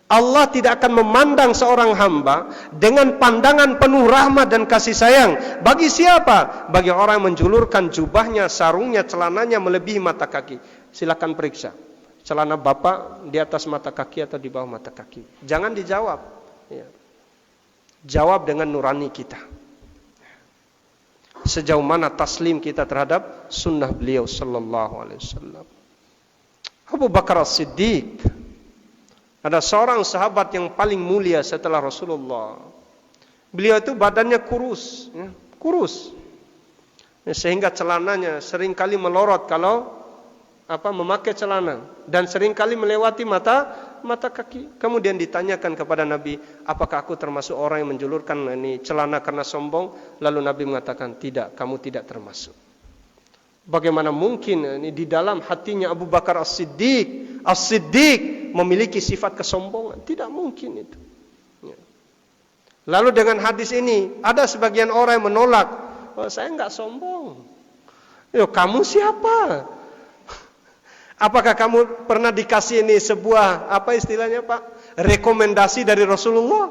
Allah tidak akan memandang seorang hamba dengan pandangan penuh rahmat dan kasih sayang. Bagi siapa? Bagi orang yang menjulurkan jubahnya, sarungnya, celananya melebihi mata kaki. Silakan periksa celana bapak di atas mata kaki atau di bawah mata kaki. Jangan dijawab ya. Jawab dengan nurani kita. Sejauh mana taslim kita terhadap sunnah beliau sallallahu alaihi wasallam. Abu Bakar As-Siddiq, ada seorang sahabat yang paling mulia setelah Rasulullah. Beliau itu badannya kurus, ya, kurus. Sehingga celananya seringkali melorot kalau memakai celana, dan seringkali melewati mata kaki. Kemudian ditanyakan kepada Nabi, apakah aku termasuk orang yang menjulurkan ini celana karena sombong? Lalu Nabi mengatakan, tidak, kamu tidak termasuk. Bagaimana mungkin ini di dalam hatinya Abu Bakar As-Siddiq memiliki sifat kesombongan? Tidak mungkin itu. Lalu dengan hadis ini ada sebagian orang yang menolak, saya enggak sombong. Kamu siapa? Apakah kamu pernah dikasih ini sebuah istilahnya Pak, rekomendasi dari Rasulullah?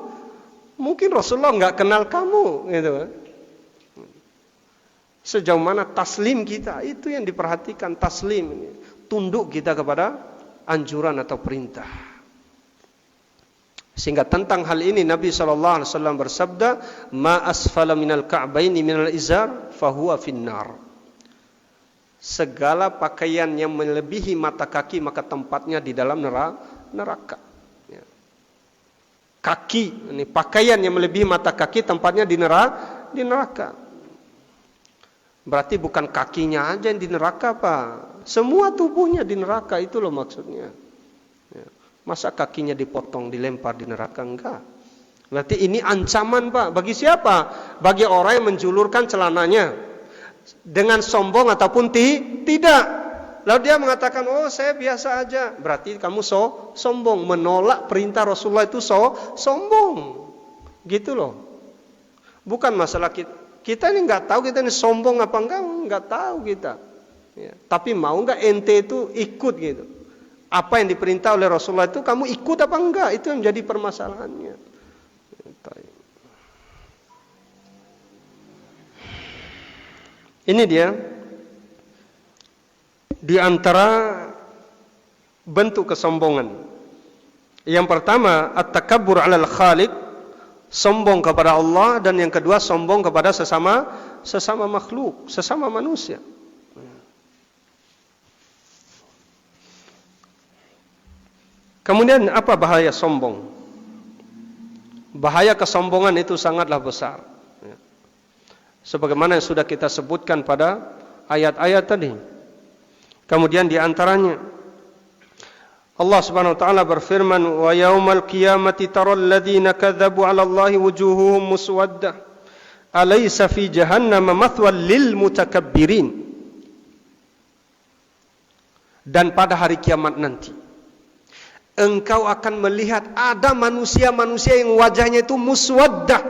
Mungkin Rasulullah enggak kenal kamu, gitu kan? Sejauh mana taslim kita, itu yang diperhatikan. Taslim ini, tunduk kita kepada anjuran atau perintah. Sehingga tentang hal ini Nabi SAW bersabda, Ma asfala minal ka'baini minal izar fahuwa finnar. Segala pakaian yang melebihi mata kaki maka tempatnya di dalam neraka. Kaki, ini pakaian yang melebihi mata kaki tempatnya di neraka. Berarti bukan kakinya aja yang di neraka Pak, semua tubuhnya di neraka, itu loh maksudnya. Masa kakinya dipotong dilempar di neraka? Enggak. Berarti ini ancaman Pak, bagi siapa? Bagi orang yang menjulurkan celananya dengan sombong ataupun tidak. Lalu dia mengatakan, saya biasa aja. Berarti kamu sombong, menolak perintah Rasulullah itu sombong. Gitu loh. Bukan masalah kita ini nggak tahu kita ini sombong apa enggak tahu kita. Ya. Tapi mau nggak ente itu ikut gitu. Apa yang diperintah oleh Rasulullah itu kamu ikut apa enggak? Itu yang menjadi permasalahannya. Ini dia di antara bentuk kesombongan. Yang pertama, at-takabbur 'alal khaliq, sombong kepada Allah, dan yang kedua sombong kepada sesama makhluk, sesama manusia. Kemudian apa bahaya sombong? Bahaya kesombongan itu sangatlah besar. Sebagaimana yang sudah kita sebutkan pada ayat-ayat tadi. Kemudian di antaranya Allah Subhanahu wa taala berfirman, "Wa yaumal qiyamati taral ladzina kadzdzabu 'ala Allahi wujuhuhum muswaddah, alaysa fi jahannam mathwal lil mutakabbirin." Dan pada hari kiamat nanti, engkau akan melihat ada manusia-manusia yang wajahnya itu muswaddah,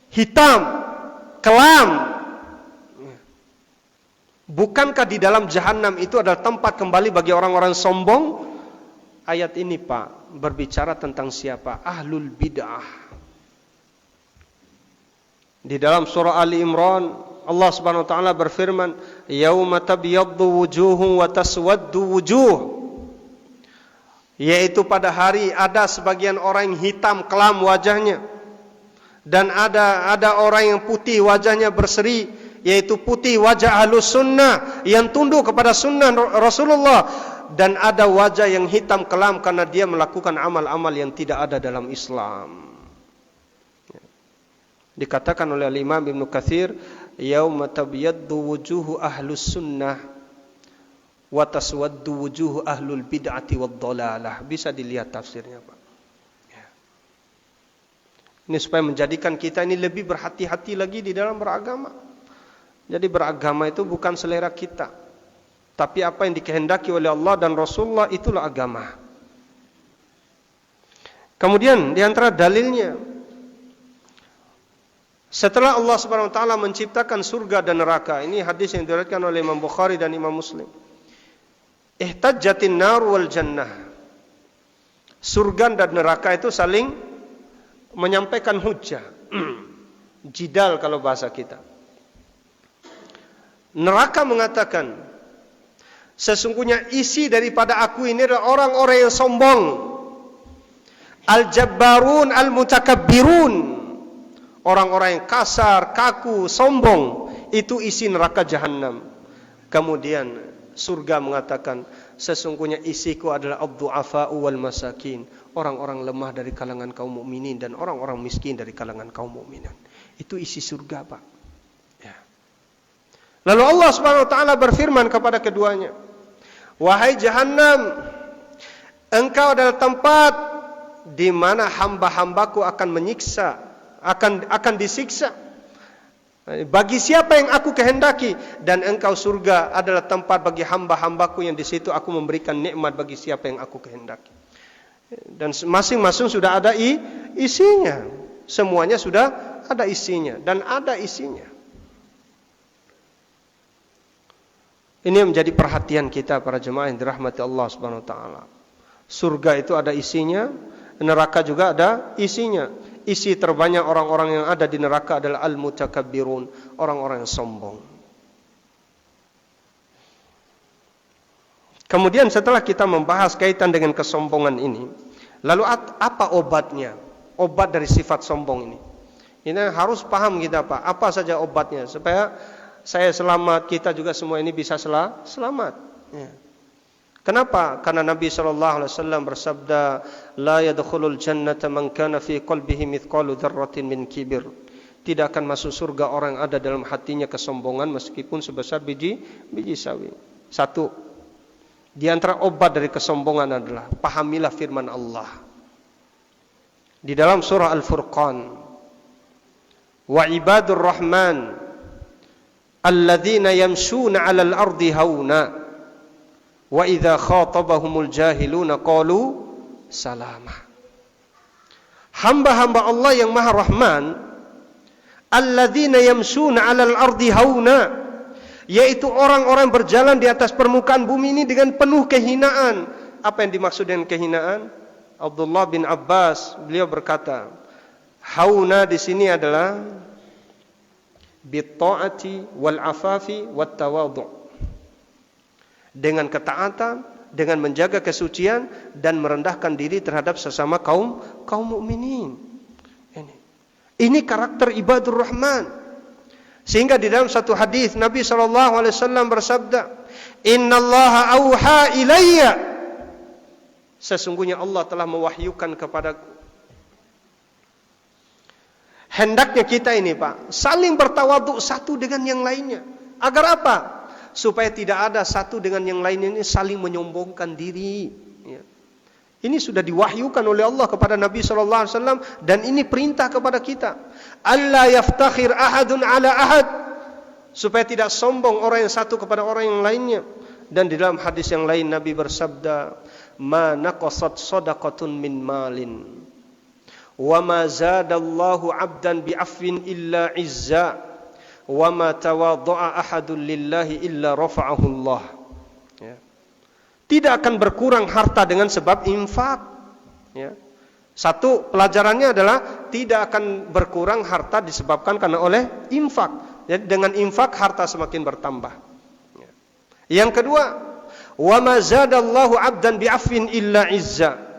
hitam, kelam. Bukankah di dalam jahanam itu adalah tempat kembali bagi orang-orang sombong? Ayat ini, Pak, berbicara tentang siapa? Ahlul bid'ah. Di dalam surah Ali Imran, Allah Subhanahu wa taala berfirman, "Yauma tabyaddu wujuhun wa taswaddu wujuh." Yaitu pada hari ada sebagian orang yang hitam kelam wajahnya, dan ada orang yang putih wajahnya berseri, yaitu putih wajah Ahlus Sunnah yang tunduk kepada sunnah Rasulullah, dan ada wajah yang hitam kelam karena dia melakukan amal-amal yang tidak ada dalam Islam. Dikatakan oleh Imam Ibnu Katsir, yauma tabyaddu wujuhu Ahlus Sunnah wa taswaddu wujuhu ahlul bid'ati wad dhalalah. Bisa dilihat tafsirnya, Pak. Ini supaya menjadikan kita ini lebih berhati-hati lagi di dalam beragama. Jadi beragama itu bukan selera kita, tapi apa yang dikehendaki oleh Allah dan Rasulullah, itulah agama. Kemudian di antara dalilnya, setelah Allah Subhanahu wa taala menciptakan surga dan neraka, ini hadis yang diriwayatkan oleh Imam Bukhari dan Imam Muslim. Ihtajjatin nar wal jannah. Surga dan neraka itu saling menyampaikan hujjah. Jidal kalau bahasa kita. Neraka mengatakan, sesungguhnya isi daripada aku ini adalah orang-orang yang sombong, al-jabbarun, al-mutakabbirun, orang-orang yang kasar, kaku, sombong. Itu isi neraka jahanam. Kemudian surga mengatakan, sesungguhnya isiku adalah ad-du'afa'u wal masakin, orang-orang lemah dari kalangan kaum mukminin dan orang-orang miskin dari kalangan kaum mukminin. Itu isi surga, Pak. Lalu Allah Subhanahu wa taala berfirman kepada keduanya, "Wahai Jahannam, engkau adalah tempat di mana hamba-hambaku akan menyiksa, akan disiksa. Bagi siapa yang aku kehendaki, dan engkau surga adalah tempat bagi hamba-hambaku yang di situ aku memberikan nikmat bagi siapa yang aku kehendaki." Dan masing-masing sudah ada isinya. Semuanya sudah ada isinya dan ada isinya. Ini yang menjadi perhatian kita para jemaah yang dirahmati Allah Subhanahu wa taala. Surga itu ada isinya, neraka juga ada isinya. Isi terbanyak orang-orang yang ada di neraka adalah al-mutakabbirun, orang-orang yang sombong. Kemudian setelah kita membahas kaitan dengan kesombongan ini, lalu apa obatnya? Obat dari sifat sombong ini. Ini harus paham kita, Pak. Apa saja obatnya supaya saya selamat, kita juga semua ini bisa selamat. Ya. Kenapa? Karena Nabi SAW bersabda, "La yadkhulul jannata man kana fi qalbihi mithqalu dzarratin min kibir." Tidak akan masuk surga orang yang ada dalam hatinya kesombongan meskipun sebesar biji sawi. Satu, di antara obat dari kesombongan adalah pahamilah firman Allah. Di dalam surah Al-Furqan, "Wa ibadur rahman alladzina yamshuna 'alal ardi hauna wa idza khatabahumul jahiluna qalu salama." Hamba-hamba Allah yang Maha Rahman, alladzina yamshuna 'alal ardi hauna, yaitu orang-orang berjalan di atas permukaan bumi ini dengan penuh kehinaan. Apa yang dimaksud dengan kehinaan? Abdullah bin Abbas, beliau berkata, hauna di sini adalah bitta'ati wal afafi wat tawadhu, dengan ketaatan dengan menjaga kesucian dan merendahkan diri terhadap sesama kaum mukminin. Ini karakter ibadur rahman. Sehingga di dalam satu hadis Nabi SAW bersabda, "Innallaha auha ilayya." Sesungguhnya Allah telah mewahyukan kepadaku. Hendaknya kita ini, Pak, saling bertawaduk satu dengan yang lainnya. Agar apa? Supaya tidak ada satu dengan yang lainnya ini saling menyombongkan diri. Ya. Ini sudah diwahyukan oleh Allah kepada Nabi SAW dan ini perintah kepada kita. Alla yaftakhir ahadun ala ahad, supaya tidak sombong orang yang satu kepada orang yang lainnya. Dan di dalam hadis yang lain Nabi bersabda, "Ma naqasat shadaqatun min malin, wa ma zadallahu 'abdan bi'afwin illa 'izza." Wa ma tawadda'a ahadun lillahi illa rafa'ahu Allah. Ya. Tidak akan berkurang harta dengan sebab infak. Ya. Satu pelajarannya adalah tidak akan berkurang harta disebabkan karena oleh infak. Jadi dengan infak harta semakin bertambah. Ya. Yang kedua, wa ma zadallahu 'abdan bi'afwin illa 'izza.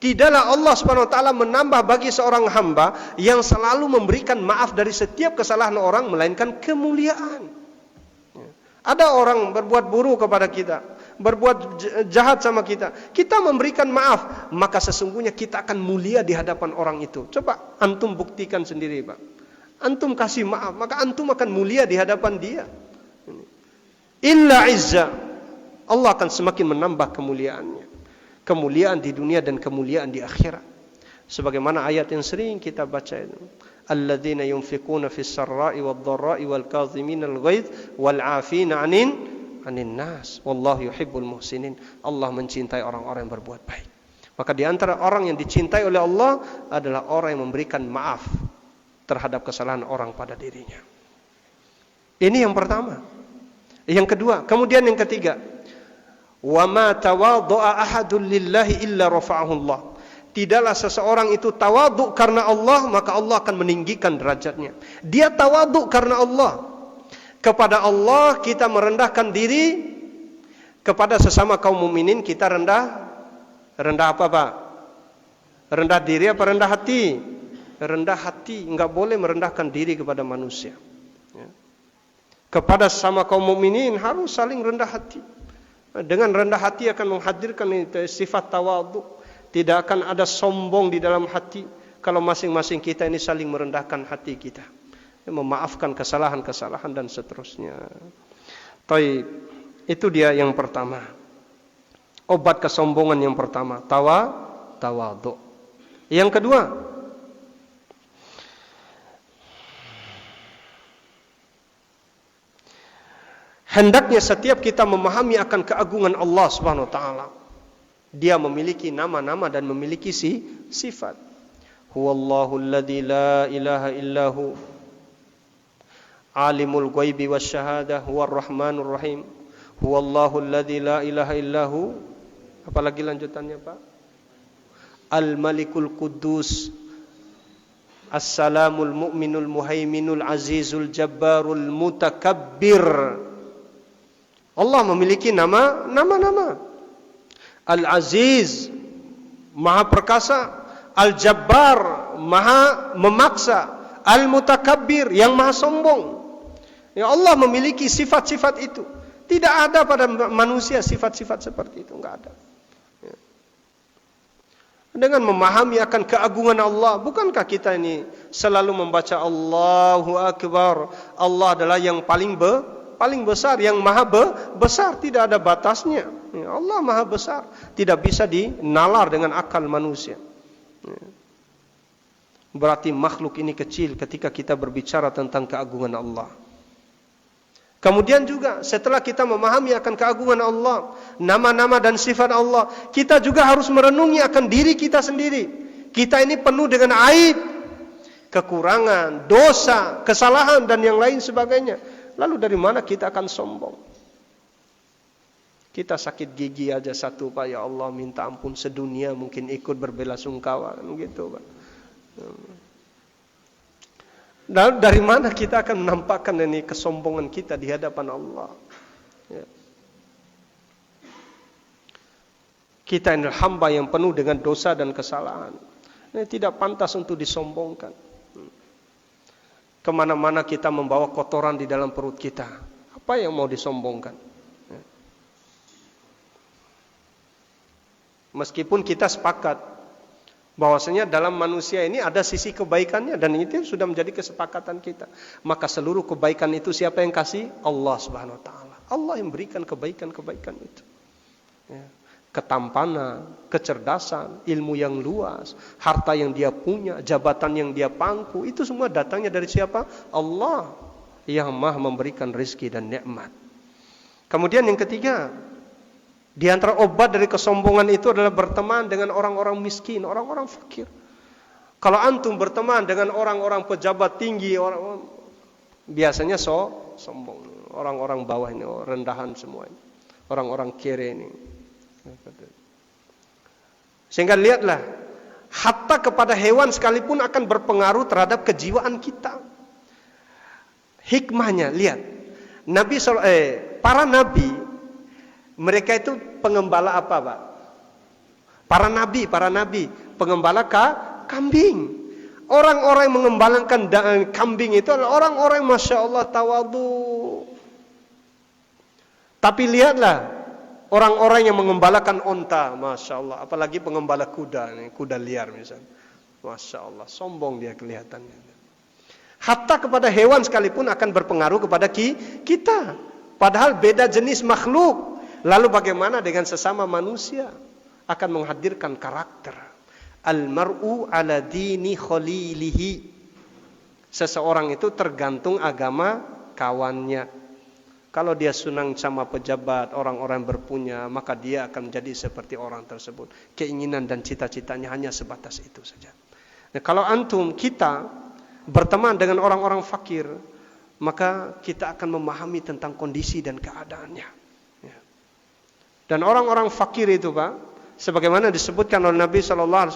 Tidaklah Allah Subhanahu wa taala menambah bagi seorang hamba yang selalu memberikan maaf dari setiap kesalahan orang melainkan kemuliaan. Ada orang berbuat buruk kepada kita, berbuat jahat sama kita. Kita memberikan maaf, maka sesungguhnya kita akan mulia di hadapan orang itu. Coba antum buktikan sendiri, Pak. Antum kasih maaf, maka antum akan mulia di hadapan dia. Illa izza. Allah akan semakin menambah kemuliaannya. Kemuliaan di dunia dan kemuliaan di akhirat. Sebagaimana ayat yang sering kita baca itu. Alladzina yunfiquna fis sarra'i wad dharra'i wal kadhimina al ghaidh wal 'afina 'anin nas. Wallahu yuhibbul muhsinin. Allah mencintai orang-orang yang berbuat baik. Maka di antara orang yang dicintai oleh Allah adalah orang yang memberikan maaf terhadap kesalahan orang pada dirinya. Ini yang pertama. Yang kedua, kemudian yang ketiga, wa ma tawadda'a ahadun lillahi illa rafa'ahu Allah. Tidaklah seseorang itu tawaduk karena Allah, maka Allah akan meninggikan derajatnya. Dia tawaduk karena Allah. Kepada Allah kita merendahkan diri, kepada sesama kaum mukminin kita rendah apa, Pak? Rendah diri apa rendah hati? Rendah hati, enggak boleh merendahkan diri kepada manusia. Ya. Kepada sesama kaum mukminin harus saling rendah hati. Dengan rendah hati akan menghadirkan sifat tawadhu. Tidak akan ada sombong di dalam hati kalau masing-masing kita ini saling merendahkan hati kita, memaafkan kesalahan-kesalahan dan seterusnya. Taib. Itu dia yang pertama. Obat kesombongan yang pertama, tawadhu. Yang kedua, hendaknya setiap kita memahami akan keagungan Allah Subhanahu wa taala. Dia memiliki nama-nama dan memiliki sifat. Huwallahu alladzi la ilaha illahu alimul ghaibi wasyahadah huwar rahmanur rahim. Huwallahu alladzi la ilaha illahu. Apalagi lanjutannya, Pak? Al-Malikul Quddus, As-Salamul Mu'minul Muhaiminul Azizul Jabbarul Mutakabbir. Allah memiliki nama-nama. Al-Aziz, Maha Perkasa. Al-Jabbar, Maha Memaksa. Al-Mutakabbir, yang Maha Sombong. Ya, Allah memiliki sifat-sifat itu. Tidak ada pada manusia sifat-sifat seperti itu, enggak ada. Ya. Dengan memahami akan keagungan Allah, bukankah kita ini selalu membaca Allahu Akbar? Allah adalah yang paling besar, yang maha besar, tidak ada batasnya. Ya, Allah maha besar, tidak bisa dinalar dengan akal manusia. Ya. Berarti makhluk ini kecil ketika kita berbicara tentang keagungan Allah. Kemudian juga setelah kita memahami akan keagungan Allah, nama-nama dan sifat Allah, kita juga harus merenungi akan diri kita sendiri. Kita ini penuh dengan aib, kekurangan, dosa, kesalahan dan yang lain sebagainya. Lalu dari mana kita akan sombong? Kita sakit gigi aja satu, Pak, ya Allah minta ampun sedunia mungkin ikut berbelasungkawa kan gitu, Pak. Dan dari mana kita akan menampakkan ini kesombongan kita di hadapan Allah? Ya. Kita adalah hamba yang penuh dengan dosa dan kesalahan. Ini tidak pantas untuk disombongkan. Kemana-mana kita membawa kotoran di dalam perut kita. Apa yang mau disombongkan? Meskipun kita sepakat bahwasanya dalam manusia ini ada sisi kebaikannya, dan itu sudah menjadi kesepakatan kita. Maka seluruh kebaikan itu siapa yang kasih? Allah Subhanahu wa taala. Allah yang berikan kebaikan-kebaikan itu. Ya. Ketampanan, kecerdasan, ilmu yang luas, harta yang dia punya, jabatan yang dia pangku, itu semua datangnya dari siapa? Allah yang Maha memberikan rezeki dan nikmat. Kemudian yang ketiga, di antara obat dari kesombongan itu adalah berteman dengan orang-orang miskin, orang-orang fakir. Kalau antum berteman dengan orang-orang pejabat tinggi, orang biasanya sombong. Orang-orang bawah ini, rendahan semua ini. Orang-orang kere ini. Sehingga lihatlah, hatta kepada hewan sekalipun akan berpengaruh terhadap kejiwaan kita. Hikmahnya, lihat. Para nabi, mereka itu pengembala apa, Pak? Para nabi, pengembala kambing. Orang-orang yang mengembalakan kambing itu adalah orang-orang yang Masya Allah tawadu. Tapi lihatlah, orang-orang yang mengembalakan onta, Masya Allah. Apalagi pengembala kuda liar misalnya. Masya Allah, sombong dia kelihatannya. Hatta kepada hewan sekalipun akan berpengaruh kepada kita. Padahal beda jenis makhluk. Lalu bagaimana dengan sesama manusia? Akan menghadirkan karakter. Al-mar'u ala dini khalilihi. Seseorang itu tergantung agama kawannya. Kalau dia senang sama pejabat, orang-orang berpunya, maka dia akan menjadi seperti orang tersebut. Keinginan dan cita-citanya hanya sebatas itu saja. Nah, kalau kita berteman dengan orang-orang fakir, maka kita akan memahami tentang kondisi dan keadaannya. Dan orang-orang fakir itu, Pak, sebagaimana disebutkan oleh Nabi SAW,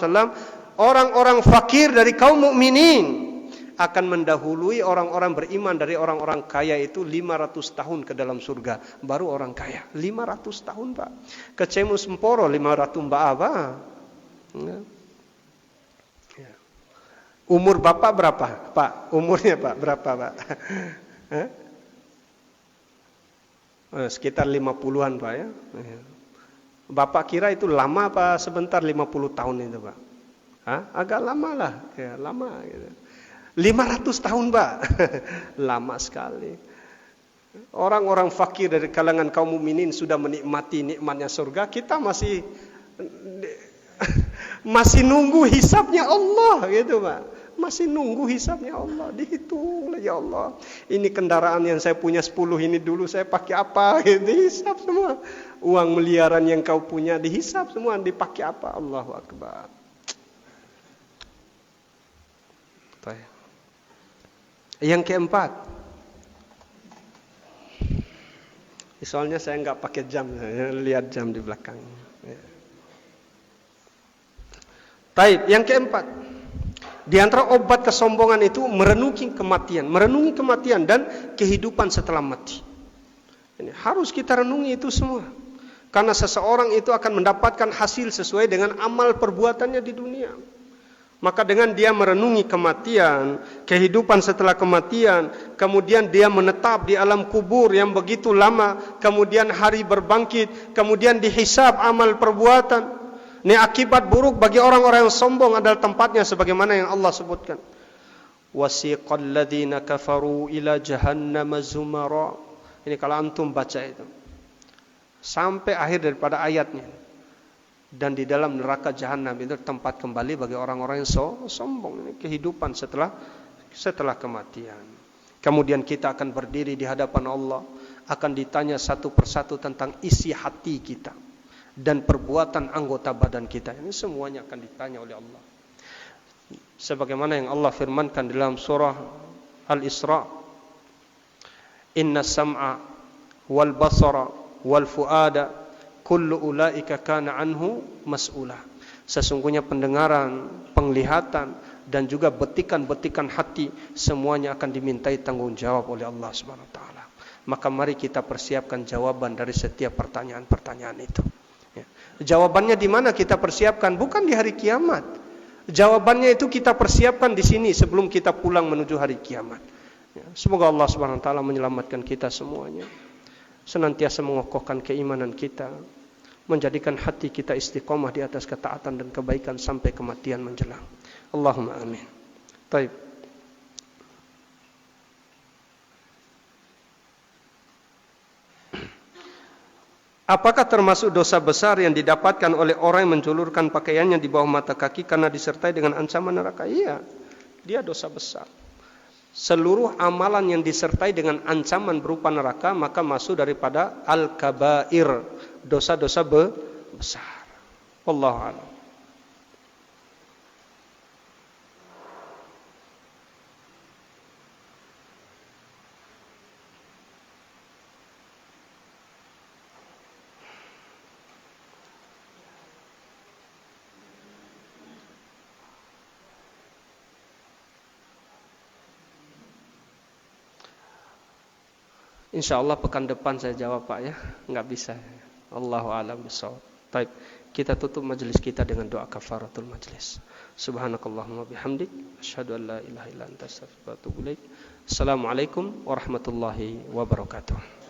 orang-orang fakir dari kaum mukminin akan mendahului orang-orang beriman dari orang-orang kaya itu 500 tahun ke dalam surga. Baru orang kaya. 500 tahun, Pak. Kecemu semporo 500 mbak apa? Ya. Umur Bapak berapa, Pak? Umurnya, Pak, berapa, Pak? Sekitar 50-an, Pak, ya. Bapak kira itu lama apa sebentar 50 tahun itu, Pak? Agak lama lah, ya, lama gitu. 500 tahun, Pak. Lama sekali. Orang-orang fakir dari kalangan kaum mukminin sudah menikmati nikmatnya surga, kita masih nunggu hisabnya Allah gitu, Pak. Masih nunggu hisabnya Allah, dihitung ya Allah. Ini kendaraan yang saya punya 10 ini dulu saya pakai apa? Gitu, dihisab semua. Uang miliaran yang kau punya dihisab semua, dipakai apa? Allahu Akbar. Yang keempat, soalnya saya nggak pakai jam, saya lihat jam di belakang. Taib, yang keempat, di antara obat kesombongan itu merenungi kematian dan kehidupan setelah mati. Ini harus kita renungi itu semua, karena seseorang itu akan mendapatkan hasil sesuai dengan amal perbuatannya di dunia. Maka dengan dia merenungi kematian, kehidupan setelah kematian, kemudian dia menetap di alam kubur yang begitu lama, kemudian hari berbangkit, kemudian dihisab amal perbuatan. Ini akibat buruk bagi orang-orang yang sombong adalah tempatnya sebagaimana yang Allah sebutkan. Wasiqal ladzina kafaru ila jahannam zumara. Ini kalau antum baca itu sampai akhir daripada ayatnya. Dan di dalam neraka jahanam itu tempat kembali bagi orang-orang yang sombong. Ini kehidupan setelah kematian. Kemudian kita akan berdiri di hadapan Allah, akan ditanya satu persatu tentang isi hati kita dan perbuatan anggota badan kita. Ini semuanya akan ditanya oleh Allah. Sebagaimana yang Allah firmankan dalam surah Al-Isra, Inna sam'a wal basara wal fuada kullu ulaika kana anhu mas'ula. Sesungguhnya pendengaran, penglihatan dan juga betikan-betikan hati semuanya akan dimintai tanggung jawab oleh Allah Subhanahu wa taala. Maka mari kita persiapkan jawaban dari setiap pertanyaan-pertanyaan itu. Ya. Jawabannya di mana kita persiapkan? Bukan di hari kiamat. Jawabannya itu kita persiapkan di sini sebelum kita pulang menuju hari kiamat. Semoga Allah Subhanahu wa taala menyelamatkan kita semuanya. Senantiasa mengokohkan keimanan kita, menjadikan hati kita istiqomah di atas ketaatan dan kebaikan sampai kematian menjelang. Allahumma amin. Baik. Apakah termasuk dosa besar yang didapatkan oleh orang yang menjulurkan pakaiannya di bawah mata kaki karena disertai dengan ancaman neraka? Iya, dia dosa besar. Seluruh amalan yang disertai dengan ancaman berupa neraka maka masuk daripada al-kabair, dosa-dosa besar. Wallahu a'lam. InsyaAllah pekan depan saya jawab Pak ya. Enggak bisa. Allahu a'lam bishawab. Baik, kita tutup majelis kita dengan doa kafaratul majelis. Subhanakallahumma bihamdik, asyhadu an la ilaha illa anta astaghfiruka wa atubu ilaik. Assalamualaikum warahmatullahi wabarakatuh.